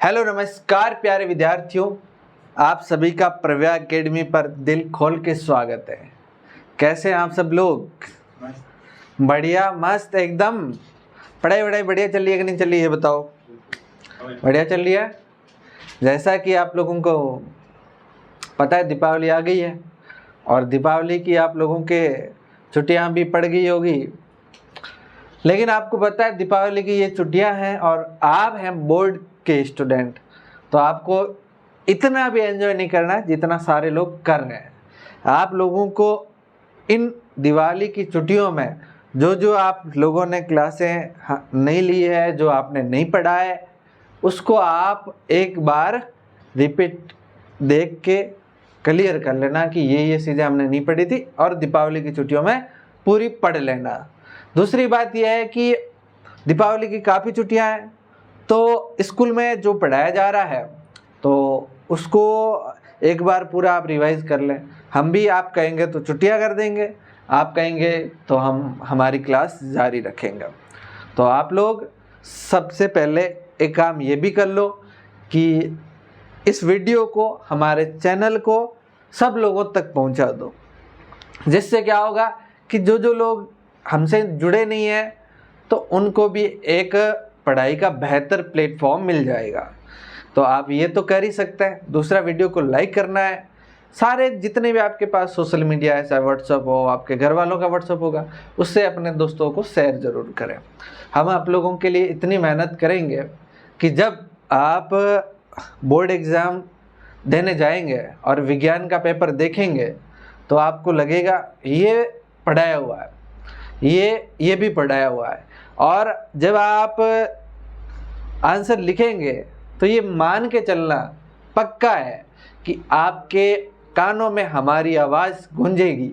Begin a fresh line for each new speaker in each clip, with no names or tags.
Hello नमस्कार प्यारे विद्यार्थियों, आप सभी का प्रव्या एकेडमी पर दिल खोल के स्वागत है। कैसे हैं आप सब लोग? बढ़िया, मस्त एकदम। पढ़ाई बढ़िया चल रही है कि नहीं चल रही है बताओ? बढ़िया चल रही है। जैसा कि आप लोगों को पता है दीपावली आ गई है और दीपावली की आप लोगों के छुट्टियां भी पड़ गई होगी, लेकिन आपको पता है दीपावली की ये छुट्टियां हैं और आप हैं बोर्ड के स्टूडेंट, तो आपको इतना भी एंजॉय नहीं करना जितना सारे लोग कर रहे हैं। आप लोगों को इन दिवाली की छुट्टियों में जो आप लोगों ने क्लासें नहीं ली है, जो आपने नहीं पढ़ा है, उसको आप एक बार रिपीट देख के क्लियर कर लेना कि ये चीज़ें हमने नहीं पढ़ी थी और दीपावली की छुट्टियों में पूरी पढ़ लेना। दूसरी बात यह है कि दीपावली की काफ़ी छुट्टियां हैं, तो स्कूल में जो पढ़ाया जा रहा है तो उसको एक बार पूरा आप रिवाइज कर लें। हम भी आप कहेंगे तो छुट्टियां कर देंगे, आप कहेंगे तो हम हमारी क्लास जारी रखेंगे। तो आप लोग सबसे पहले एक काम ये भी कर लो कि इस वीडियो को, हमारे चैनल को सब लोगों तक पहुंचा दो, जिससे क्या होगा कि जो लोग हमसे जुड़े नहीं हैं तो उनको भी एक पढ़ाई का बेहतर प्लेटफॉर्म मिल जाएगा। तो आप ये तो कर ही सकते हैं। दूसरा, वीडियो को लाइक करना है। सारे जितने भी आपके पास सोशल मीडिया है, चाहे व्हाट्सअप हो, आपके घर वालों का व्हाट्सअप होगा, उससे अपने दोस्तों को शेयर ज़रूर करें। हम आप लोगों के लिए इतनी मेहनत करेंगे कि जब आप बोर्ड एग्ज़ाम देने जाएंगे और विज्ञान का पेपर देखेंगे तो आपको लगेगा ये पढ़ाया हुआ है, ये भी पढ़ाया हुआ है। और जब आप आंसर लिखेंगे तो ये मान के चलना पक्का है कि आपके कानों में हमारी आवाज़ गूंजेगी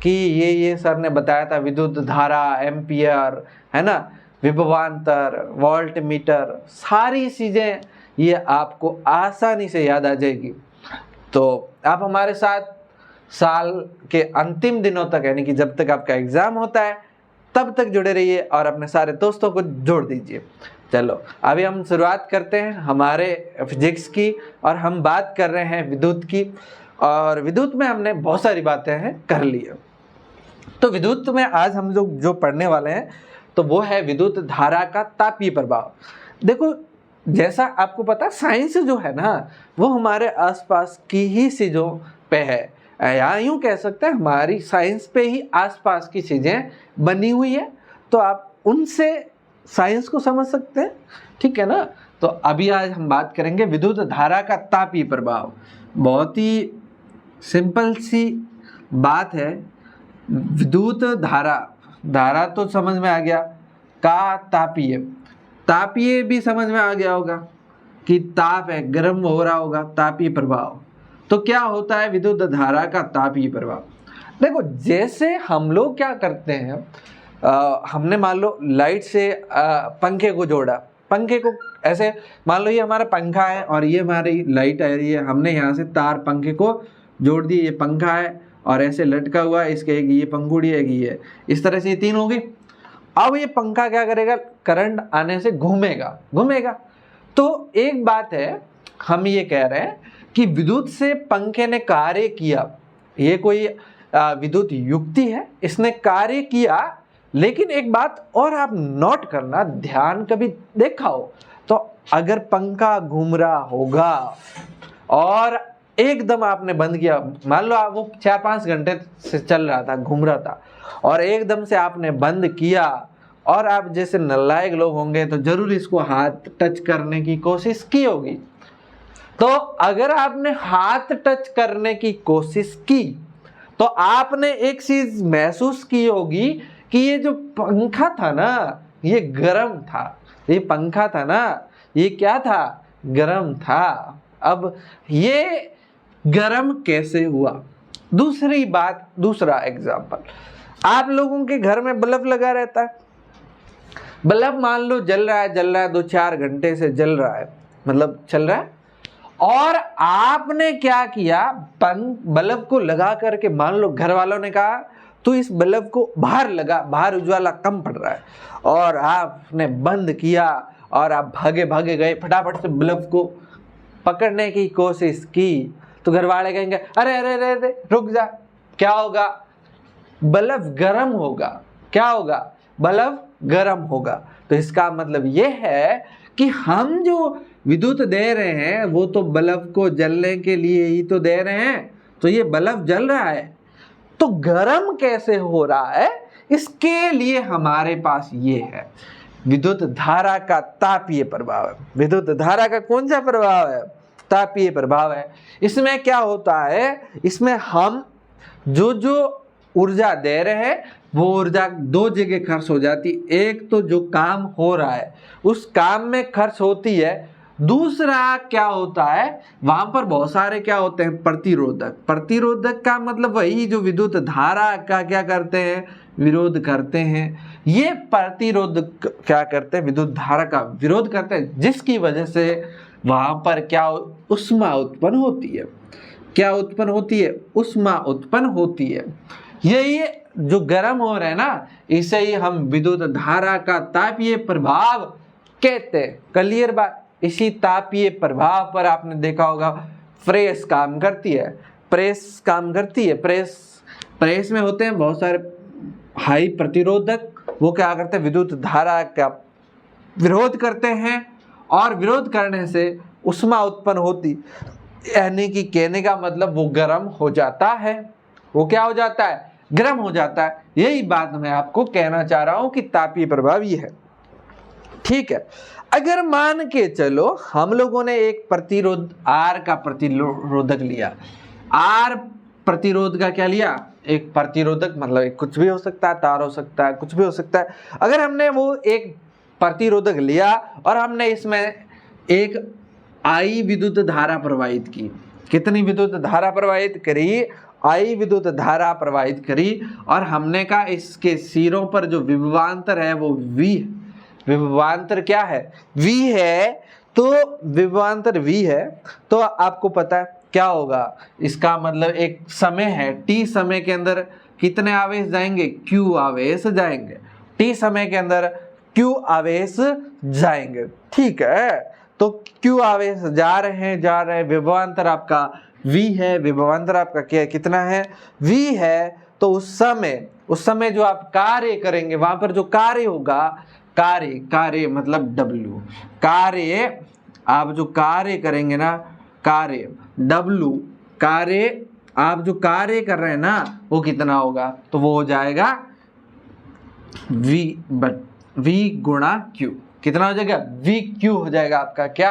कि ये सर ने बताया था, विद्युत धारा, एम्पियर, है ना, विभवांतर, वोल्ट मीटर, सारी चीज़ें ये आपको आसानी से याद आ जाएगी। तो आप हमारे साथ साल के अंतिम दिनों तक, यानी कि जब तक आपका एग्ज़ाम होता है तब तक जुड़े रहिए और अपने सारे दोस्तों को जोड़ दीजिए। चलो अभी हम शुरुआत करते हैं हमारे फिजिक्स की, और हम बात कर रहे हैं विद्युत की। और विद्युत में हमने बहुत सारी बातें हैं कर ली है। तो विद्युत में आज हम लोग जो पढ़ने वाले हैं तो वो है विद्युत धारा का तापीय प्रभाव। देखो, जैसा आपको पता, साइंस जो है ना वो हमारे आसपास की ही चीज़ों पे है, या यूँ कह सकते हैं हमारी साइंस पे ही आसपास की चीज़ें बनी हुई है, तो आप उनसे साइंस को समझ सकते हैं, ठीक है ना। तो अभी आज हम बात करेंगे विद्युत धारा का तापीय प्रभाव। बहुत ही सिंपल सी बात है। विद्युत धारा तो समझ में आ गया, का तापीय भी समझ में आ गया होगा कि ताप है, गर्म हो रहा होगा, तापीय प्रभाव। तो क्या होता है विद्युत धारा का तापीय प्रभाव? देखो, जैसे हम लोग क्या करते हैं, हमने मान लो लाइट से पंखे को जोड़ा, पंखे को ऐसे मान लो ये हमारा पंखा है और ये हमारी लाइट आ रही है, हमने यहाँ से तार पंखे को जोड़ दी, ये पंखा है और ऐसे लटका हुआ है, इसके एक ये पंखुड़ी है, ये इस तरह से ये तीन हो गई। अब ये पंखा क्या करेगा, करंट आने से घूमेगा। तो एक बात है, हम ये कह रहे हैं कि विद्युत से पंखे ने कार्य किया, ये कोई विद्युत युक्ति है, इसने कार्य किया। लेकिन एक बात और आप नोट करना, ध्यान कभी देखा हो तो अगर पंखा घूम रहा होगा और एकदम आपने बंद किया, मान लो आप वो 4-5 घंटे से चल रहा था, घूम रहा था, और एकदम से आपने बंद किया, और आप जैसे नालायक लोग होंगे तो जरूर इसको हाथ टच करने की कोशिश की होगी। तो अगर आपने हाथ टच करने की कोशिश की तो आपने एक चीज महसूस की होगी कि ये जो पंखा था ना ये गर्म था, ये पंखा था ना ये क्या था, गर्म था। अब ये गर्म कैसे हुआ? दूसरी बात, दूसरा एग्जाम्पल, आप लोगों के घर में बल्ब लगा रहता है, बल्ब मान लो जल रहा है 2-4 घंटे से जल रहा है, मतलब चल रहा है, और आपने क्या किया, बल्ब को लगा करके, मान लो घर वालों ने कहा तो इस बल्ब को बाहर लगा, बाहर उजाला कम पड़ रहा है, और आपने बंद किया और आप भागे भागे गए, फटाफट से बल्ब को पकड़ने की कोशिश की, तो घर वाले कहेंगे अरे अरे अरे अरे रुक जा, क्या होगा? बल्ब गर्म होगा। क्या होगा? बल्ब गर्म होगा। तो इसका मतलब ये है कि हम जो विद्युत दे रहे हैं वो तो बल्ब को जलने के लिए ही तो दे रहे हैं, तो ये बल्ब जल रहा है, तो गर्म कैसे हो रहा है, इसके लिए हमारे पास ये है विद्युत धारा का तापीय प्रभाव है। विद्युत धारा का कौन सा प्रभाव है? तापीय प्रभाव है। इसमें क्या होता है, इसमें हम जो ऊर्जा दे रहे हैं वो ऊर्जा दो जगह खर्च हो जाती। एक तो जो काम हो रहा है उस काम में खर्च होती है, दूसरा क्या होता है, वहां पर बहुत सारे क्या होते हैं, प्रतिरोधक। प्रतिरोधक का मतलब वही जो विद्युत धारा का क्या करते हैं, विरोध करते हैं। ये प्रतिरोधक क्या करते हैं, विद्युत धारा का विरोध करते हैं, जिसकी वजह से वहां पर क्या ऊष्मा उत्पन्न होती है। क्या उत्पन्न होती है? ऊष्मा उत्पन्न होती है। यही जो गर्म हो रहा है ना, इसे ही हम विद्युत धारा का तापीय प्रभाव कहते हैं। क्लियर बात? इसी तापीय प्रभाव पर आपने देखा होगा प्रेस काम करती है। प्रेस काम करती है। प्रेस में होते हैं बहुत सारे हाई प्रतिरोधक, वो क्या करते हैं, विद्युत धारा का विरोध करते हैं, और विरोध करने से ऊष्मा उत्पन्न होती, यानी कि कहने का मतलब वो गर्म हो जाता है। वो क्या हो जाता है? गर्म हो जाता है। यही बात मैं आपको कहना चाह रहा हूं कि तापीय प्रभाव ये है। ठीक है, अगर मान के चलो हम लोगों ने एक प्रतिरोध R का प्रतिरोधक लिया, R प्रतिरोध का क्या लिया, एक प्रतिरोधक, मतलब कुछ भी हो सकता है, तार हो सकता है, कुछ भी हो सकता है। अगर हमने वो एक प्रतिरोधक लिया और हमने इसमें एक I विद्युत धारा प्रवाहित की, कितनी विद्युत धारा प्रवाहित करी, I विद्युत धारा प्रवाहित करी, और हमने कहा इसके सिरों पर जो विभवांतर है वो V, विभवांतर क्या है, V है, तो विभवांतर V है, तो आपको पता है क्या होगा, इसका मतलब एक समय है, T समय के अंदर कितने आवेश जाएंगे, Q आवेश जाएंगे, T समय के अंदर Q आवेश जाएंगे। ठीक है, तो Q आवेश जा रहे हैं, विभवांतर आपका V है, विभवांतर आपका क्या है, कितना है, V है। तो उस समय जो आप कार्य करेंगे, वहां पर जो कार्य होगा, कार्य मतलब W, कार्य आप जो कार्य करेंगे ना, कार्य W, कार्य आप जो कार्य कर रहे हैं ना, वो कितना होगा, तो वो हो जाएगा V गुणा Q। कितना हो जाएगा, VQ हो जाएगा आपका क्या,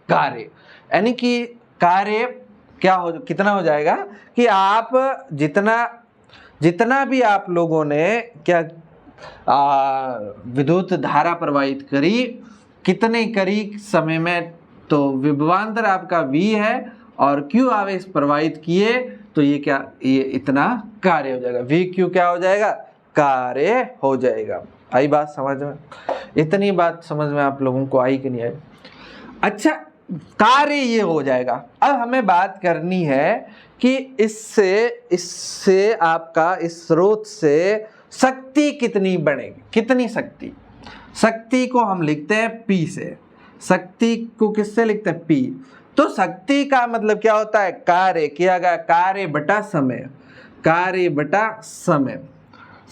कार्य। यानी कि कार्य क्या हो, कितना हो जाएगा कि आप जितना भी आप लोगों ने क्या विद्युत धारा प्रवाहित करी, कितने करी समय में, तो विभवांतर आपका V है और Q आवेश प्रवाहित किए, तो ये क्या, ये इतना कार्य हो जाएगा। VQ क्या हो जाएगा, कार्य हो जाएगा। आई बात समझ में? इतनी बात समझ में आप लोगों को आई कि नहीं आई? अच्छा, कार्य ये हो जाएगा। अब हमें बात करनी है कि इससे आपका इस स्रोत से शक्ति कितनी बढ़ेगी, कितनी शक्ति को हम लिखते हैं P से। शक्ति को किससे लिखते हैं, P। तो शक्ति का मतलब क्या होता है, कार्य किया गया, कार्य बटा समय, कार्य बटा समय।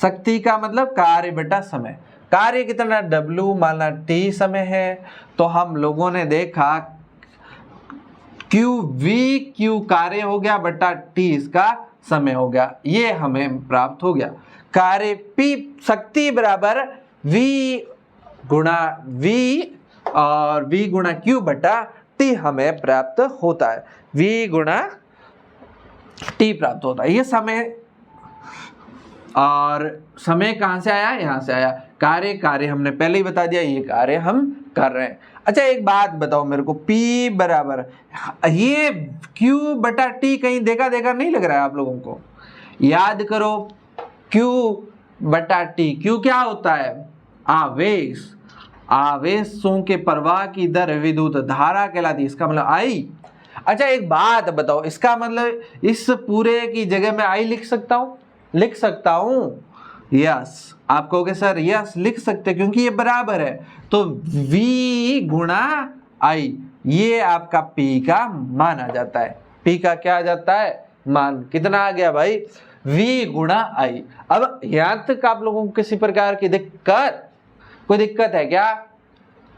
शक्ति का मतलब कार्य बटा समय। कार्य कितना, W माना T समय है, तो हम लोगों ने देखा VQ कार्य हो गया बटा T इसका समय हो गया, ये हमें प्राप्त हो गया। कार्य P शक्ति बराबर V गुणा V और V गुणा Q बटा T हमें प्राप्त होता है, V गुणा T प्राप्त होता है। ये समय, और समय कहाँ से आया, यहाँ से आया। कार्य हमने पहले ही बता दिया, ये कार्य हम कर रहे हैं। अच्छा, एक बात बताओ मेरे को, P बराबर ये Q बटा T कहीं देखा नहीं लग रहा है आप लोगों को? याद करो, Q बटा T, Q क्या होता है, आवेश, आवेशों के प्रवाह की दर विद्युत धारा कहलाती है, इसका मतलब I। अच्छा, एक बात बताओ, इसका मतलब इस पूरे की जगह में I लिख सकता हूँ? यस, आप कहोगे सर यस लिख सकते क्योंकि ये बराबर है, तो v गुणा आई, ये आपका p का मान आ जाता है। p का क्या आ जाता है? मान। कितना आ गया भाई? v गुणा आई। अब यहां तक आप लोगों को किसी प्रकार की दिक्कत, कोई दिक्कत है क्या?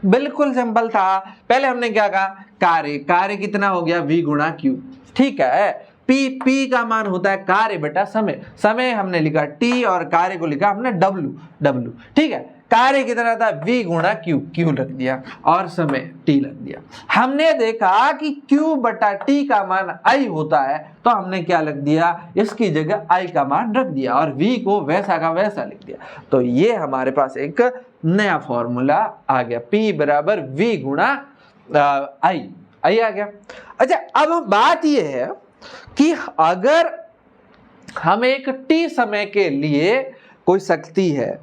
बिल्कुल सिंपल था। पहले हमने क्या कहा? कार्य कितना हो गया? v गुणा q। ठीक है, p का मान होता है कार्य बटा समय। समय हमने लिखा t और कार्य को लिखा हमने w। ठीक है, कार्य कितना था? v गुणा q रख दिया और समय t रख दिया। हमने देखा कि q बटा t का मान i होता है, तो हमने क्या लिख दिया? इसकी जगह i का मान रख दिया और v को वैसा का वैसा लिख दिया। तो ये हमारे पास एक नया फॉर्मूला आ गया, p बराबर v गुणा i आ गया। अच्छा, अब बात ये है कि अगर हम एक t समय के लिए कोई शक्ति है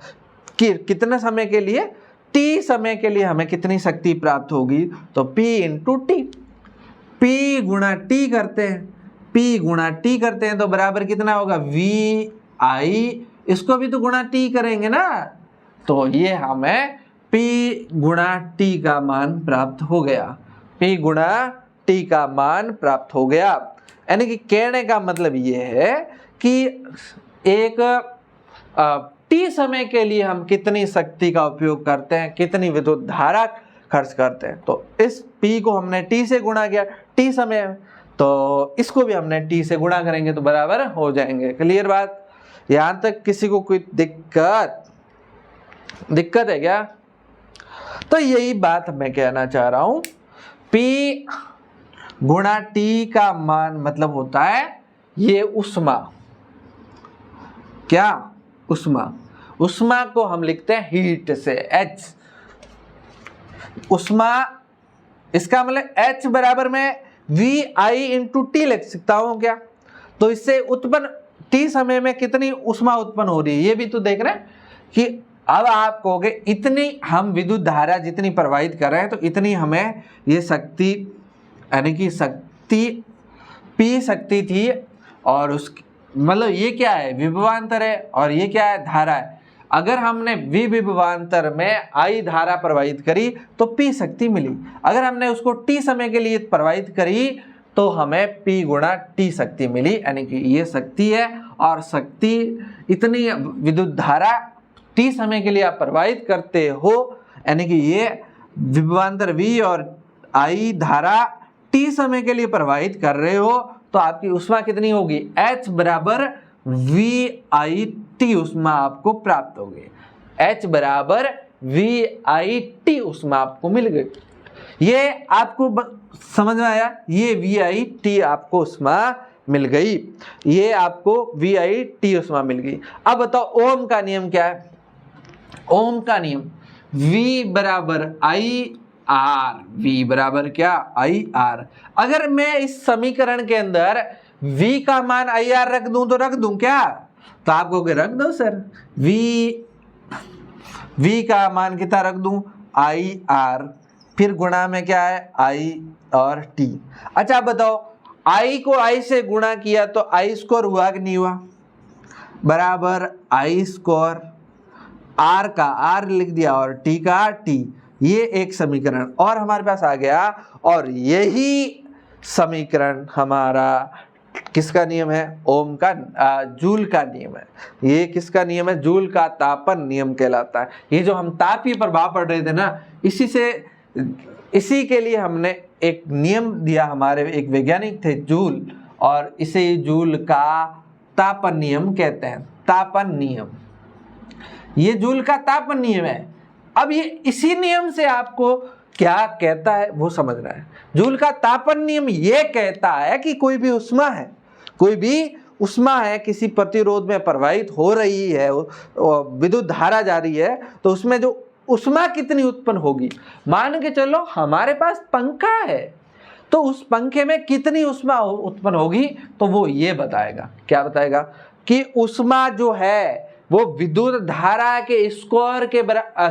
कि कितने समय के लिए? t समय के लिए हमें कितनी शक्ति प्राप्त होगी? तो p इंटू टी, p गुणा टी करते हैं, तो बराबर कितना होगा? vi, इसको भी तो गुणा t करेंगे ना, तो ये हमें p गुणा t का मान प्राप्त हो गया। p गुणा t का मान प्राप्त हो गया। यानी कि कहने का मतलब ये है कि एक t समय के लिए हम कितनी शक्ति का उपयोग करते हैं, कितनी विद्युत धारा खर्च करते हैं। तो इस p को हमने t से गुणा किया, t समय, तो इसको भी हमने t से गुणा करेंगे तो बराबर हो जाएंगे। क्लियर बात? यहां तक किसी को कोई दिक्कत है क्या? तो यही बात मैं कहना चाह रहा हूं, p गुणा t का मान मतलब होता है ये उष्मा। क्या? उष्मा को हम लिखते हैं हीट से, h। उष्मा, इसका मतलब h बराबर में vi इंटू टी लिख सकता हूं क्या? तो इससे उत्पन्न t समय में कितनी उष्मा उत्पन्न हो रही है ये भी तो देख रहे हैं कि अब आप कहोगे इतनी हम विद्युत धारा जितनी प्रवाहित कर रहे हैं तो इतनी हमें ये शक्ति, यानी कि शक्ति p शक्ति थी, और उस मतलब ये क्या है? विभवांतर है, और ये क्या है? धारा है। अगर हमने v विभवांतर में I धारा प्रवाहित करी तो p शक्ति मिली। अगर हमने उसको t समय के लिए प्रवाहित करी तो हमें p गुणा t शक्ति मिली, यानी कि ये शक्ति है, और शक्ति इतनी विद्युत धारा t समय के लिए आप प्रवाहित करते हो, यानी कि ये विभवांतर v और I धारा t समय के लिए प्रवाहित कर रहे हो, तो आपकी उष्मा कितनी होगी? H बराबर VIT उष्मा आपको प्राप्त होगी। H बराबर VIT उष्मा आपको मिल गई। ये आपको समझ में आया? ये VIT आपको उष्मा मिल गई, ये आपको VIT उष्मा मिल गई। अब बताओ ओम का नियम क्या है? ओम का नियम V बराबर IR, V बराबर क्या? IR। अगर मैं इस समीकरण के अंदर V का मान IR रख दूं तो रख दूं क्या? तो आप कहोगे रख दो सर, V का मान कितना रख दूं? IR, फिर गुणा में क्या है? I और T। अच्छा बताओ, I को I से गुणा किया तो I स्क्वायर हुआ कि नहीं हुआ? बराबर I स्क्वायर, R का R लिख दिया और T का T। ये एक समीकरण और हमारे पास आ गया, और यही समीकरण हमारा किसका नियम है? ओम का, जूल का नियम है। ये किसका नियम है? जूल का तापन नियम कहलाता है। ये जो हम तापीय प्रभाव पढ़ रहे थे ना, इसी के लिए हमने एक नियम दिया, हमारे एक वैज्ञानिक थे जूल, और इसे जूल का तापन नियम कहते हैं। तापन नियम, ये जूल का तापन नियम है। अब ये इसी नियम से आपको क्या कहता है वो समझना है। जूल का तापन नियम ये कहता है कि कोई भी उष्मा है किसी प्रतिरोध में प्रवाहित हो रही है, विद्युत धारा जा रही है, तो उसमें जो उष्मा कितनी उत्पन्न होगी, मान के चलो हमारे पास पंखा है तो उस पंखे में कितनी उष्मा उत्पन्न होगी, तो वो ये बताएगा। क्या बताएगा? कि उष्मा जो है वो विद्युत धारा के स्क्वायर के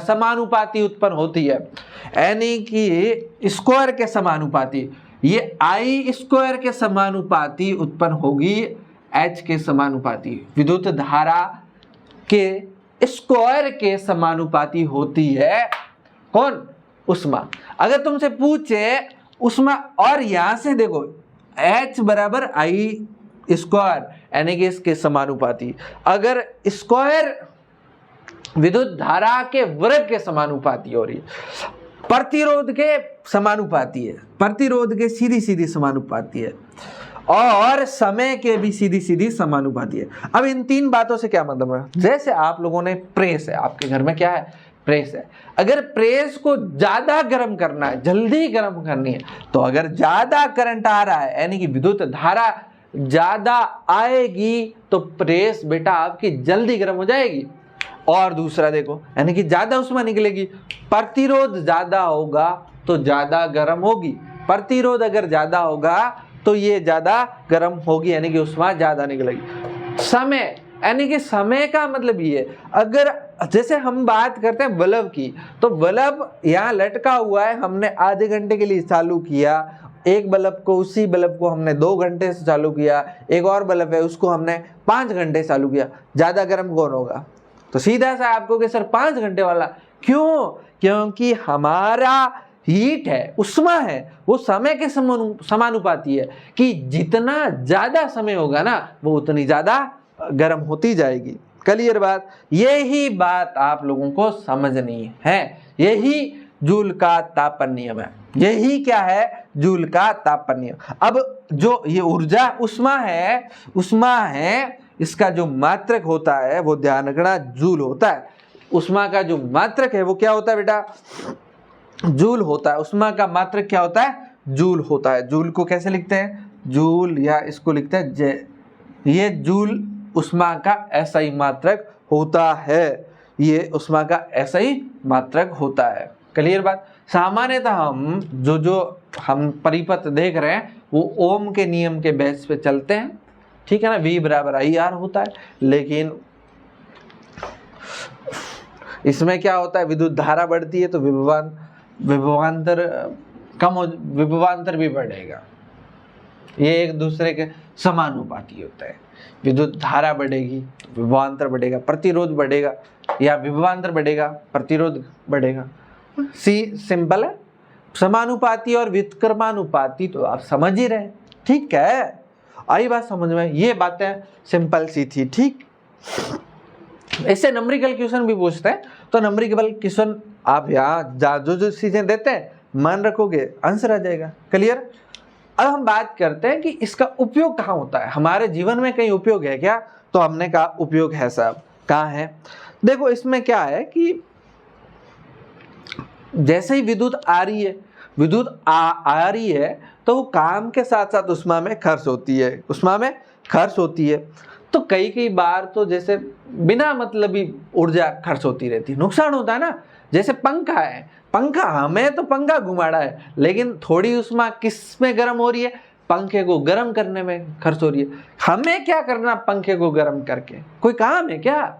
समानुपाती उत्पन्न होती है, यानी कि स्क्वायर के समानुपाती। ये I स्क्वायर के समानुपाती उत्पन्न होगी H के समानुपाती, विद्युत धारा के स्क्वायर के समानुपाती होती है। कौन? उष्मा। अगर तुमसे पूछे उष्मा, और यहां से देखो H बराबर I स्क्वायर यानी कि इसके समानुपाती। अगर स्क्वायर विद्युत धारा के वर्ग के समानुपाती हो रही है, प्रतिरोध के समानुपाती है, प्रतिरोध के सीधी सीधी समानुपाती है, और समय के भी सीधी सीधी समानुपाती है। अब इन तीन बातों से क्या मतलब है? जैसे आप लोगों ने प्रेस है, आपके घर में क्या है? प्रेस है। अगर प्रेस को ज्यादा गर्म करना है, जल्दी गर्म करनी है, तो अगर ज्यादा करंट आ रहा है यानी कि विद्युत धारा ज्यादा आएगी तो प्रेस बेटा आपकी जल्दी गर्म हो जाएगी। और दूसरा देखो, यानी कि ज्यादा उष्मा निकलेगी। प्रतिरोध ज्यादा होगा तो ज्यादा गर्म होगी, प्रतिरोध अगर ज्यादा होगा तो ये ज्यादा गर्म होगी, यानी कि उष्मा ज्यादा निकलेगी। समय यानी कि समय का मतलब ये, अगर जैसे हम बात करते हैं बल्ब की, तो बल्ब यहाँ लटका हुआ है, हमने आधे घंटे के लिए चालू किया, एक बल्ब को, उसी बल्ब को हमने 2 घंटे से चालू किया, एक और बल्ब है उसको हमने 5 घंटे चालू किया, ज्यादा गर्म कौन होगा? तो सीधा सा आपको कि सर 5 घंटे वाला। क्यों? क्योंकि हमारा हीट है, उष्मा है, वो समय के समानुपाती है कि जितना ज्यादा समय होगा ना वो उतनी ज्यादा गर्म होती जाएगी। क्लियर बात? यही बात आप लोगों को समझनी है। यही जूल का तापन नियम है। यही क्या है? जूल का तापन नियम। अब जो ये ऊर्जा उष्मा है, इसका जो मात्रक होता है वो ध्यान रखना जूल होता है। उष्मा का जो मात्रक है वो क्या होता है बेटा? जूल होता है। उष्मा का मात्रक क्या होता है? जूल होता है। जूल को कैसे लिखते हैं? जूल, या इसको लिखते हैं जे। ये जूल उष्मा का ऐसा ही मात्रक होता है। ये उष्मा का ऐसा ही मात्रक होता है। क्लियर बात? सामान्यतः हम जो हम परिपथ देख रहे हैं वो ओम के नियम के बेस पे चलते हैं, ठीक है ना? V बराबर IR होता है। लेकिन इसमें क्या होता है? विद्युत धारा बढ़ती है तो विभवांतर कम हो, विभवांतर भी बढ़ेगा। ये एक दूसरे के समानुपाती होता है। विद्युत धारा बढ़ेगी, विभवांतर बढ़ेगा, प्रतिरोध बढ़ेगा, या विभवांतर बढ़ेगा, प्रतिरोध बढ़ेगा। सिंपल है। समानुपाती और व्युत्क्रमानुपाती तो आप समझ ही रहे, ठीक है? आई बात समझ में? ये बातें सिंपल सी थी, ठीक? इससे नंबरिकल क्वेश्चन भी पूछते हैं, तो नंबरिकल क्वेश्चन आप यहाँ जो चीजें देते हैं मान रखोगे, आंसर आ जाएगा। क्लियर? अब हम बात करते हैं कि इसका उपयोग कहाँ होता है। हमारे जीवन में कहीं उपयोग है क्या? तो हमने कहा उपयोग है साहब। कहाँ है? देखो इसमें क्या है कि जैसे ही विद्युत आ रही है, विद्युत आ रही है तो वो काम के साथ साथ उष्मा में खर्च होती है, उष्मा में खर्च होती है। तो कई बार तो जैसे बिना मतलब ही ऊर्जा खर्च होती रहती है, नुकसान होता है ना। जैसे पंखा है, पंखा, हमें तो पंखा घुमाना है, लेकिन थोड़ी उष्मा किस में गर्म हो रही है? पंखे को गर्म करने में खर्च हो रही है। हमें क्या करना पंखे को गर्म करके? कोई काम है क्या?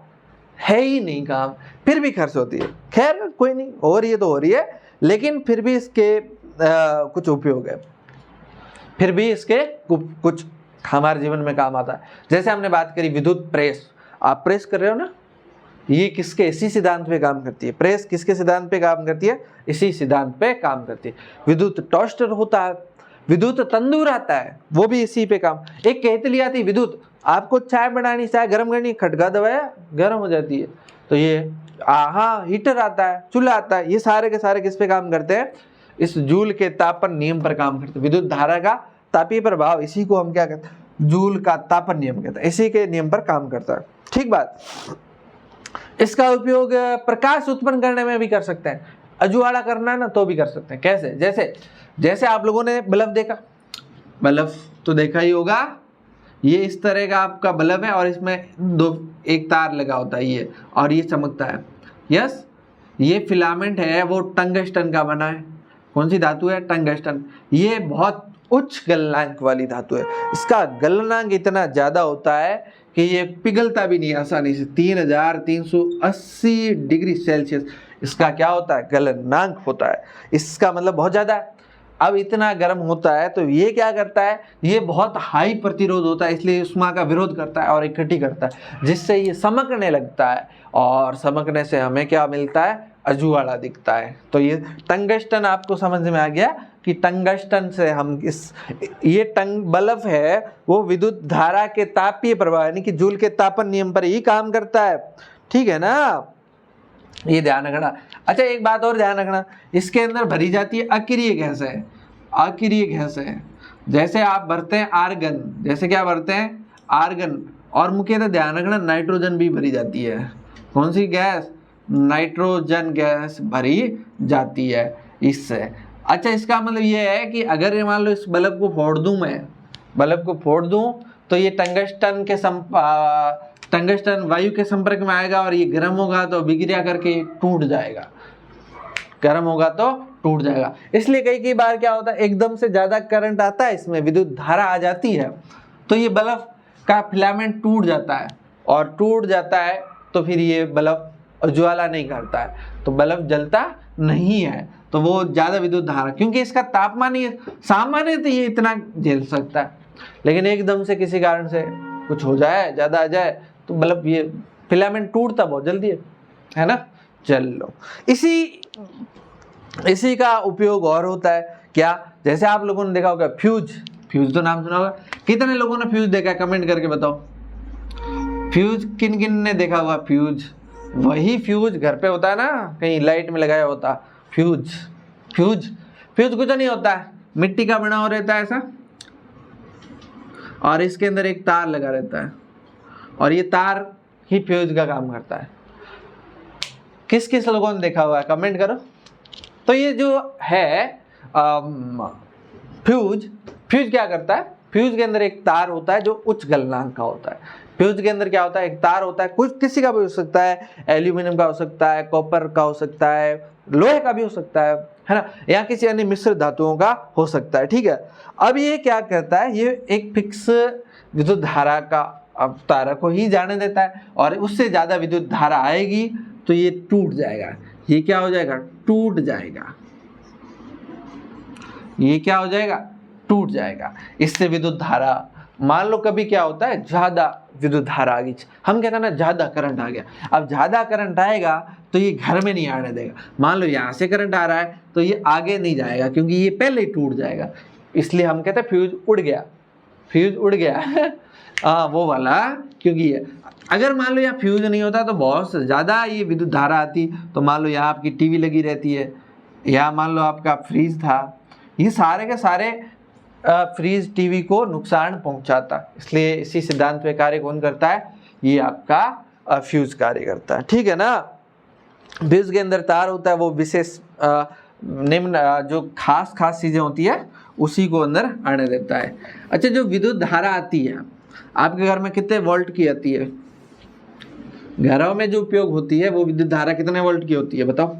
है ही नहीं काम, फिर भी खर्च होती है। खैर कोई नहीं, हो रही है तो हो रही है, लेकिन फिर भी इसके कुछ उपयोग है, फिर भी इसके कुछ हमारे जीवन में काम आता है। जैसे हमने बात करी विद्युत प्रेस, आप प्रेस कर रहे हो ना, ये किसके? इसी सिद्धांत पे काम करती है। प्रेस किसके सिद्धांत पे काम करती है? इसी सिद्धांत पे काम करती है। विद्युत टोस्टर होता है, विद्युत तंदूर आता है, वो भी इसी पे काम। एक केतली आती है विद्युत, आपको चाय बनानी, चाय गर्म करनी, खटका दबाया गर्म हो जाती है। तो ये हाँ, हीटर आता है, चूल्हा आता है, ये सारे के सारे किस पे काम करते हैं? इस जूल के तापन नियम पर काम करते हैं। विद्युत धारा का तापीय प्रभाव, इसी को हम क्या कहते हैं? जूल का तापन नियम कहते हैं। इसी के नियम पर काम करता है, ठीक बात? इसका उपयोग प्रकाश उत्पन्न करने में भी कर सकते हैं। अजुवाड़ा करना है ना तो भी कर सकते हैं। कैसे? जैसे आप लोगों ने बल्ब देखा, बल्ब तो देखा ही होगा। ये इस तरह का आपका बल्ब है और इसमें एक तार लगा होता है ये, और ये चमकता है। यस, ये फिलामेंट है वो टंगस्टन का बना है। कौन सी धातु है? टंगस्टन। ये बहुत उच्च गलनांक वाली धातु है। इसका गलनांक इतना ज्यादा होता है कि ये पिघलता भी नहीं आसानी से। 3380 डिग्री सेल्सियस इसका क्या होता है? गलनांक होता है। इसका मतलब बहुत ज्यादा है। अब इतना गर्म होता है तो ये क्या करता है, ये बहुत हाई प्रतिरोध होता है, इसलिए उष्मा का विरोध करता है और इकट्ठी करता है, जिससे ये समकने लगता है और समकने से हमें क्या मिलता है, अजुवाला दिखता है। तो ये टंगस्टन आपको समझ में आ गया कि टंगस्टन से हम ये बल्ब है वो विद्युत धारा के तापीय प्रभाव यानी कि जूल के तापन नियम पर ही काम करता है, ठीक है ना, ये ध्यान रखना। अच्छा एक बात और ध्यान रखना, इसके अंदर भरी जाती है अक्रिय गैस है, अक्रिय गैस है। जैसे आप भरते हैं आर्गन, जैसे क्या भरते हैं आर्गन, और मुख्यतः ध्यान रखना नाइट्रोजन भी भरी जाती है। कौन सी गैस, नाइट्रोजन गैस भरी जाती है इससे। अच्छा इसका मतलब ये है कि अगर ये मान लो इस बल्ब को फोड़ दूं, मैं बल्ब को फोड़ दूं तो ये टंगस्टन वायु के संपर्क में आएगा और ये गर्म होगा तो विक्रिया करके टूट जाएगा, गर्म होगा तो टूट जाएगा। इसलिए कई बार क्या होता है, एकदम से ज़्यादा करंट आता है, इसमें विद्युत धारा आ जाती है तो ये बल्ब का फिलामेंट टूट जाता है, और टूट जाता है तो फिर ये बल्ब उज्ज्वला नहीं करता है, तो बल्ब जलता नहीं है। तो वो ज़्यादा विद्युत धारा, क्योंकि इसका तापमान ही सामान्य तो ये इतना झेल सकता है, लेकिन एकदम से किसी कारण से कुछ हो जाए, ज़्यादा आ जाए तो बल्ब ये फिलामेंट टूटता बहुत जल्दी है ना। चलो इसी का उपयोग और होता है क्या, जैसे आप लोगों ने देखा होगा फ्यूज, फ्यूज तो नाम सुना होगा, कितने लोगों ने फ्यूज देखा, कमेंट करके बताओ। फ्यूज किन किन ने देखा हुआ, फ्यूज, वही फ्यूज घर पे होता है ना, कहीं लाइट में लगाया होता फ्यूज। फ्यूज फ्यूज कुछ नहीं होता है, मिट्टी का बना हो रहता है ऐसा, और इसके अंदर एक तार लगा रहता है, और ये तार ही फ्यूज का काम करता है। किस किस लोगों ने देखा हुआ है, कमेंट करो। तो ये जो है फ्यूज, फ्यूज क्या करता है, फ्यूज के अंदर एक तार होता है जो उच्च गलनांक का होता है। फ्यूज के अंदर क्या होता है, एक तार होता है, कुछ किसी का भी हो सकता है, एल्यूमिनियम का हो सकता है, कॉपर का हो सकता है, लोहे का भी हो सकता है ना, या किसी अन्य मिश्र धातुओं का हो सकता है, ठीक है। अब ये क्या करता है, ये एक फिक्स विद्युत धारा का तारा को ही जाने देता है, और उससे ज्यादा विद्युत धारा आएगी तो ये टूट जाएगा। ये क्या हो जाएगा, टूट जाएगा, ये क्या हो जाएगा, टूट जाएगा। इससे विद्युत धारा, मान लो कभी क्या होता है, ज्यादा विद्युत धारा आ गई, हम कहते हैं ना ज्यादा करंट आ गया, अब ज्यादा करंट आएगा तो ये घर में नहीं आने देगा। मान लो यहाँ से करंट आ रहा है तो ये आगे नहीं जाएगा, क्योंकि ये पहले ही टूट जाएगा, इसलिए हम कहते हैं फ्यूज उड़ गया, फ्यूज उड़ गया हाँ वो वाला, क्योंकि ये अगर मान लो यहाँ फ्यूज नहीं होता तो बहुत ज़्यादा ये विद्युत धारा आती। तो मान लो यहाँ आपकी टीवी लगी रहती है, या मान लो आपका फ्रीज था, ये सारे के सारे फ्रीज टीवी को नुकसान पहुंचाता, इसलिए इसी सिद्धांत पे कार्य कौन करता है, ये आपका फ्यूज कार्य करता है, ठीक है ना। फ्यूज के अंदर तार होता है, वो विशेष निम्न जो खास चीज़ें होती है उसी को अंदर आने देता है। अच्छा जो विद्युत धारा आती है आपके घर में कितने वोल्ट की आती है, घरों में जो उपयोग होती है वो विद्युत धारा कितने वोल्ट की होती है बताओ।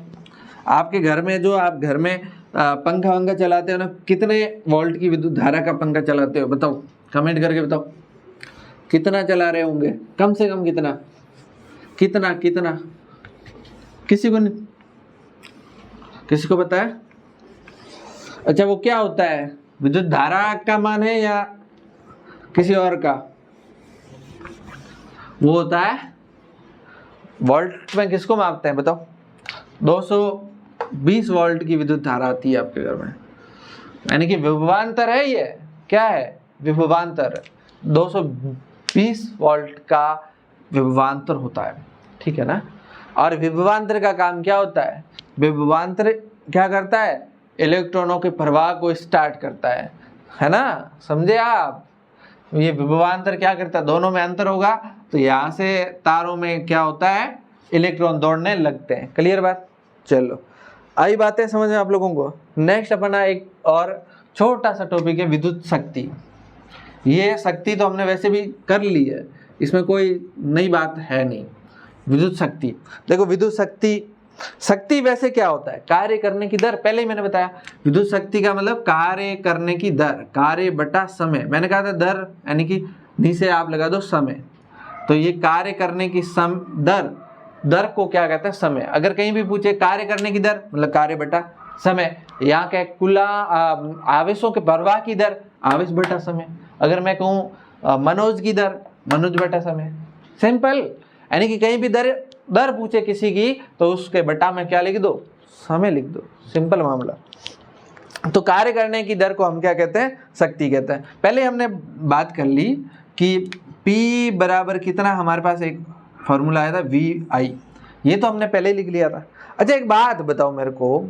आपके घर में जो आप घर में पंखा वंखा चलाते हो ना, कितने वोल्ट की विद्युत धारा का पंखा चलाते हो बताओ, कमेंट करके बताओ कितना चला रहे होंगे, कम से कम कितना कितना कितना, किसी को नहीं, किसी को पता है। अच्छा वो क्या होता है, विद्युत धारा का मान है या किसी और का, वो होता है वोल्ट में, किसको मापते हैं बताओ। 220 वोल्ट की विद्युत धारा आती है आपके घर में, यानी कि विभवांतर है, ये क्या है, विभवांतर 220 वोल्ट का विभवांतर होता है, ठीक है ना। और विभवांतर का काम क्या होता है, विभवांतर क्या करता है, इलेक्ट्रॉनों के प्रवाह को स्टार्ट करता है ना, समझे आप। ये विभवांतर क्या करता है, दोनों में अंतर होगा तो यहाँ से तारों में क्या होता है, इलेक्ट्रॉन दौड़ने लगते हैं, क्लियर बात। चलो आई बातें समझ में आप लोगों को। नेक्स्ट अपना एक और छोटा सा टॉपिक है विद्युत शक्ति। ये शक्ति तो हमने वैसे भी कर ली है, इसमें कोई नई बात है नहीं। विद्युत शक्ति देखो, विद्युत शक्ति वैसे क्या होता है, कार्य करने की दर, पहले ही मैंने बताया विद्युत शक्ति का मतलब कार्य करने की दर, कार्य बटा समय। मैंने कहा था दर यानी कि नीचे आप लगा दो समय, तो ये कार्य करने की दर को क्या कहते हैं, समय। अगर कहीं भी पूछे कार्य करने की दर मतलब कार्य बटा समय, यहाँ क्या कुल आवेशों के प्रवाह की दर आवेश बटा समय। अगर मैं कहूँ मनोज की दर मनोज बटा समय, सिंपल। यानी कि कहीं भी दर पूछे किसी की तो उसके बटा में क्या लिख दो, समय लिख दो, सिंपल मामला। तो कार्य करने की दर को हम क्या कहते हैं, शक्ति कहते हैं। पहले हमने बात कर ली कि P बराबर कितना, हमारे पास एक फॉर्मूला आया था VI, ये तो हमने पहले लिख लिया था। अच्छा एक बात बताओ मेरे को,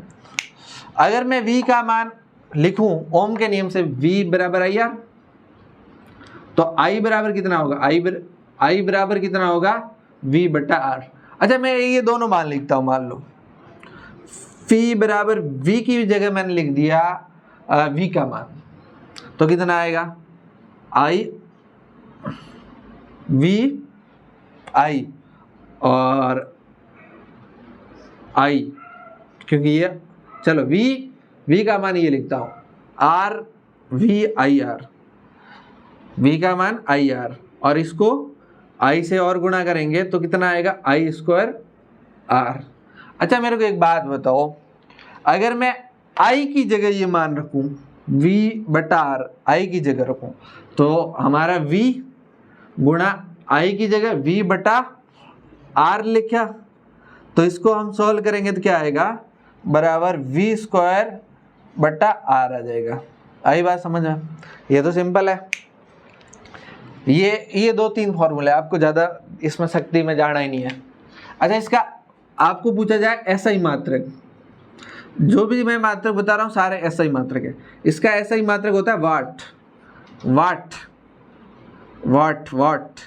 अगर मैं V का मान लिखूं ओम के नियम से, V बराबर IR, तो I बराबर कितना होगा, I बराबर कितना होगा, V बटा R। अच्छा मैं ये दोनों मान लिखता हूं, मान लो P बराबर V की जगह मैंने लिख दिया V का मान, तो कितना आएगा, VI और I, क्योंकि ये चलो V का मान ये लिखता हूँ RVIR, V का मान IR, और इसको I से और गुणा करेंगे तो कितना आएगा, I स्क्वायर R। अच्छा मेरे को एक बात बताओ, अगर मैं I की जगह ये मान रखूं, V बटा R I की जगह रखूं, तो हमारा V गुणा I की जगह V बटा R लिखा, तो इसको हम सॉल्व करेंगे तो क्या आएगा, बराबर V स्क्वायर बटा R आ जाएगा। आई बात समझ में, ये तो सिंपल है। ये 2-3 फॉर्मूले, आपको ज़्यादा इसमें शक्ति में जाना ही नहीं है। अच्छा इसका आपको पूछा जाए SI मात्रक, जो भी मैं मात्रक बता रहा हूँ सारे SI मात्रक है। इसका SI मात्रक होता है वाट, वाट वाट वाट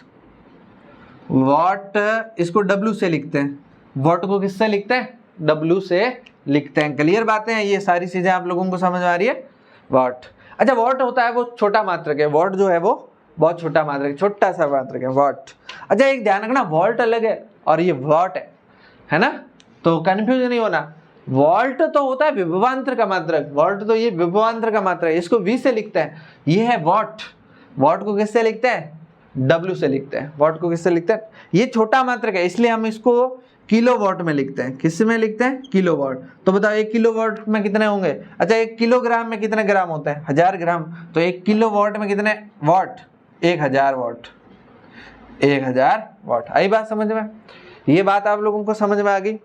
वाट, इसको W से लिखते हैं, वाट को किससे लिखते हैं, W से लिखते हैं। क्लियर बातें हैं, ये सारी चीजें आप लोगों को समझ में आ रही है। वाट, अच्छा वाट होता है वो छोटा मात्रक है, वाट जो है वो बहुत छोटा मात्रक है, छोटा सा मात्रक है वाट। अच्छा एक ध्यान रखना, वोल्ट अलग है और ये वाट है ना, तो कंफ्यूज नहीं होना। वोल्ट तो होता है विभवांतर का मात्रक, वोल्ट तो ये विभवांतर का मात्रक है, इसको V से लिखते हैं। ये है वाट, वाट को किससे लिखते हैं, W से लिखते हैं। वाट को किससे लिखते हैं, ये छोटा मात्रक है इसलिए हम इसको किलोवाट में लिखते हैं। किस में लिखते हैं, किलोवाट। तो बताओ 1 किलोवाट में कितने होंगे, अच्छा 1 किलोग्राम में कितने ग्राम होते हैं, 1000 ग्राम, तो 1 किलोवाट में कितने वाट, 1000 वाट, 1000 वाट। आई बात समझ में, ये बात आप लोगों को समझ में आ गई।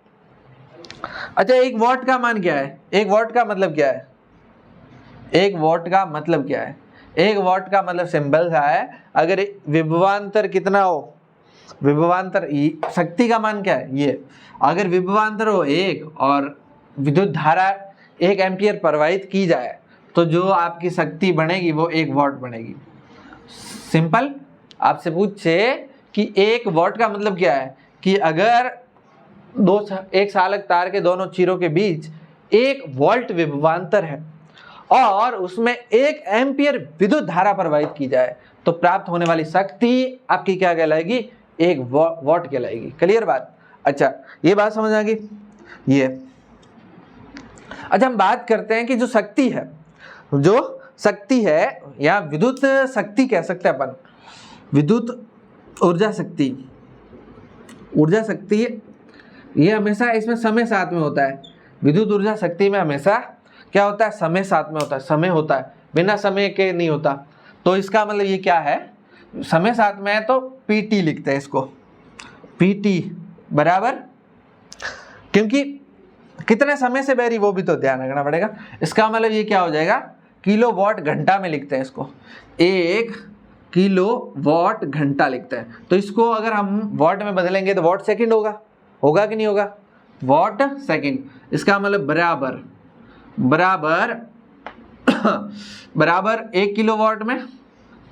अच्छा 1 वाट का मान क्या है, 1 वाट का मतलब क्या है, 1 वाट का मतलब क्या है, 1 वाट का मतलब सिंपल सा है, अगर विभवांतर कितना हो, विभवांतर शक्ति का मान क्या है ये, अगर विभवांतर हो 1 और विद्युत धारा 1 एम्पियर प्रवाहित की जाए तो जो आपकी शक्ति बनेगी वो 1 वाट बनेगी। सिंपल। आपसे पूछे कि 1 वाट का मतलब क्या है, कि अगर एक चालक तार के दोनों चीरों के बीच 1 वोल्ट विभवांतर है और उसमें 1 एम्पियर विद्युत धारा प्रवाहित की जाए तो प्राप्त होने वाली शक्ति आपकी क्या कहलाएगी, 1 वाट कहलाएगी। क्लियर बात। अच्छा ये बात समझ आ गई ये। अच्छा हम बात करते हैं कि जो शक्ति है, जो शक्ति है या विद्युत शक्ति कह सकते हैं अपन, विद्युत ऊर्जा शक्ति, ऊर्जा शक्ति ये हमेशा इसमें समय साथ में होता है। विद्युत ऊर्जा शक्ति में हमेशा क्या होता है, समय साथ में होता है, समय होता है, बिना समय के नहीं होता। तो इसका मतलब ये क्या है, समय साथ में है तो PT लिखते हैं इसको, PT बराबर, क्योंकि कितने समय से बह रही वो भी तो ध्यान रखना पड़ेगा। इसका मतलब ये क्या हो जाएगा, किलोवाट घंटा में लिखते हैं इसको, 1 किलोवाट घंटा लिखते हैं। तो इसको अगर हम वाट में बदलेंगे तो वाट सेकंड होगा, होगा कि नहीं होगा, वाट सेकंड। इसका मतलब बराबर बराबर बराबर 1 किलोवाट में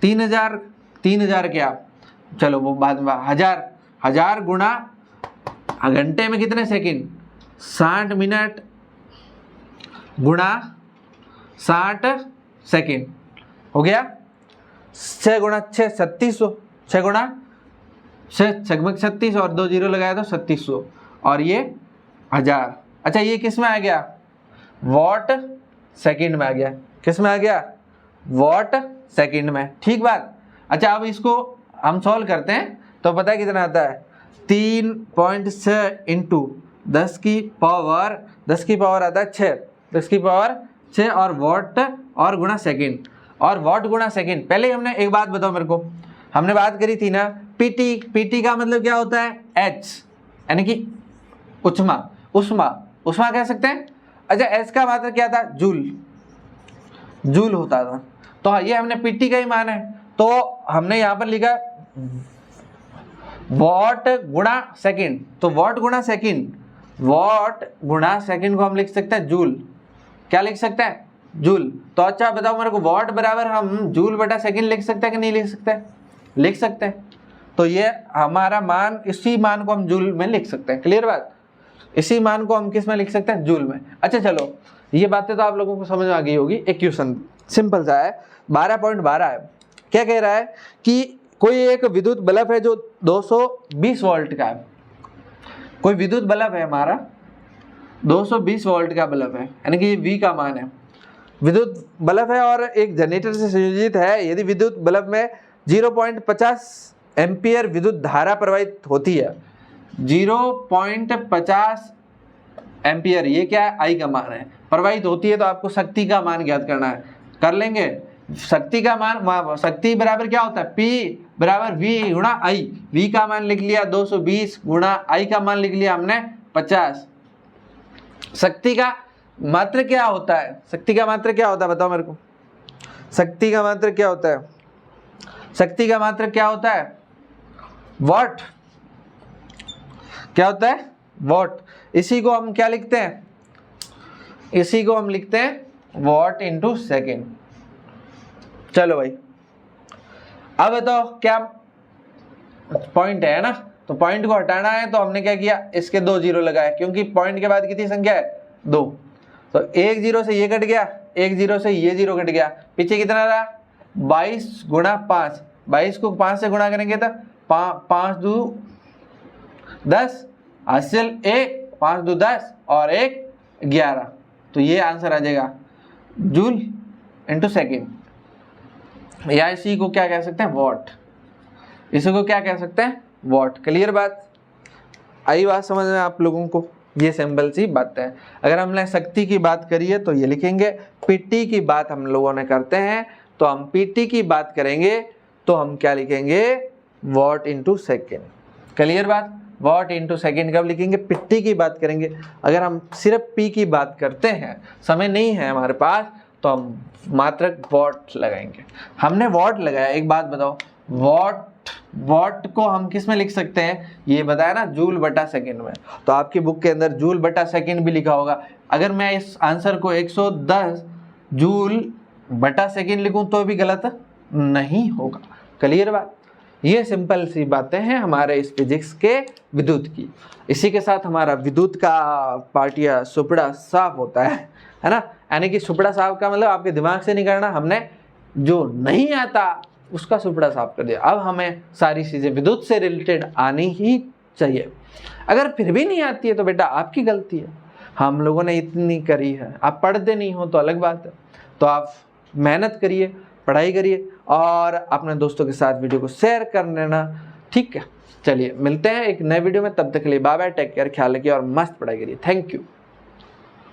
3000 क्या, चलो वो बाद में 1000 गुणा घंटे में कितने सेकंड, 60 मिनट गुणा 60 सेकंड हो गया। 6 गुणा 6 3600, 6 गुणा 6 36 और 2 जीरो लगाया तो 3600 और ये 1000। अच्छा ये किस में आ गया, वाट सेकंड में आ गया, किस में आ गया, वाट सेकंड में। ठीक बात। अच्छा अब इसको हम सॉल्व करते हैं तो पता है कितना आता है, 3.6 इंटू 10 की पावर आता है 6, 10 की पावर 6 और वॉट और गुणा सेकंड, और वॉट गुणा सेकंड। पहले हमने एक बात बताओ मेरे को, हमने बात करी थी ना पीटी, पीटी का मतलब क्या होता है एच, यानी कि उष्मा, उष्मा, उष्मा कह सकते हैं। अच्छा एच का मात्रा क्या था जूल, जूल होता था। तो ये हमने पीटी का ही मान है, तो हमने यहाँ पर लिखा वॉट गुणा सेकंड, तो वॉट गुणा सेकंड, वॉट गुणा सेकंड को हम लिख सकते हैं जूल। क्या लिख सकते हैं जूल। तो अच्छा बताओ मेरे को वॉट बराबर हम जूल बटा सेकंड लिख सकते हैं कि नहीं लिख सकते, लिख सकते हैं। तो ये हमारा मान, इसी मान को हम जूल में लिख सकते हैं। क्लियर बात, इसी मान को हम किस में लिख सकते हैं जूल में। अच्छा चलो ये बातें तो आप लोगों को समझ में आ गई होगी। एक क्वेश्चन सिंपल सा है 12.12 है। क्या कह रहा है कि कोई एक विद्युत बल्ब है जो 220 वोल्ट का है, कोई विद्युत बल्ब है हमारा 220 वोल्ट का बल्ब है, यानी कि V का मान है, विद्युत बल्ब है और एक जनरेटर से संयोजित है। यदि विद्युत बल्ब में 0.50 एम्पियर विद्युत धारा प्रवाहित होती है, 0.50 एम्पियर, ये क्या है I का मान है, प्रवाहित होती है, तो आपको शक्ति का मान ज्ञात करना है। कर लेंगे शक्ति का मान, शक्ति बराबर क्या होता है P बराबर V गुणा I। V का मान लिख लिया 220 गुणा I का मान लिख लिया हमने 50। शक्ति का मात्रा क्या होता है, शक्ति का मात्रा क्या होता है बताओ मेरे को, शक्ति का मात्रा क्या होता है, शक्ति का मात्रा क्या होता है वॉट, क्या होता है वॉट। इसी को हम क्या लिखते हैं, इसी को हम लिखते हैं वॉट इंटू सेकेंड। चलो भाई अब बताओ क्या पॉइंट है ना, तो पॉइंट को हटाना है, तो हमने क्या किया इसके 2 जीरो लगाए, क्योंकि पॉइंट के बाद कितनी संख्या है 2, तो 1 जीरो से ये कट गया, 1 जीरो से ये जीरो कट गया, पीछे कितना रहा 22 गुणा 5, 22 को 5 से गुणा करेंगे तो 5 दू 10, हासिल 1, 5 दू 10 और 1 11, तो ये आंसर आ जाएगा जूल इंटू सेकेंड, या इसी को क्या कह सकते हैं वॉट, इसी को क्या कह सकते हैं वॉट। क्लियर बात, आई बात समझ में आप लोगों को, ये सिंपल सी बात है। अगर हमने शक्ति की बात करी है तो ये लिखेंगे, पीटी की बात हम लोगों ने करते हैं तो हम पीटी की बात करेंगे तो हम क्या लिखेंगे वॉट इंटू सेकेंड। क्लियर बात, वॉट इंटू सेकेंड कब लिखेंगे पीटी की बात करेंगे। अगर हम सिर्फ पी की बात करते हैं, समय नहीं है हमारे पास, तो हम मात्रक वॉट लगाएंगे। हमने वॉट लगाया, एक बात बताओ वॉट, वॉट को हम किस में लिख सकते हैं, ये बताया ना जूल बटा सेकंड में, तो आपकी बुक के अंदर जूल बटा सेकंड भी लिखा होगा। अगर मैं इस आंसर को 110 जूल बटा सेकंड लिखूं तो भी गलत नहीं होगा। क्लियर बात, ये सिंपल सी बातें हैं हमारे इस फिजिक्स के विद्युत की। इसी के साथ हमारा विद्युत का पार्ट या सुपड़ा साफ होता है ना, यानी कि सुपड़ा साफ का मतलब आपके दिमाग से नहीं करना, हमने जो नहीं आता उसका सुपड़ा साफ कर दिया। अब हमें सारी चीज़ें विद्युत से रिलेटेड आनी ही चाहिए। अगर फिर भी नहीं आती है तो बेटा आपकी गलती है, हम लोगों ने इतनी करी है, आप पढ़ते नहीं हो तो अलग बात है। तो आप मेहनत करिए, पढ़ाई करिए और अपने दोस्तों के साथ वीडियो को शेयर कर लेना, ठीक है। चलिए मिलते हैं एक नए वीडियो में, तब तक के लिए बाय बाय, टेक केयर, ख्याल रखिए और मस्त पढ़ाई करिए। Thank you.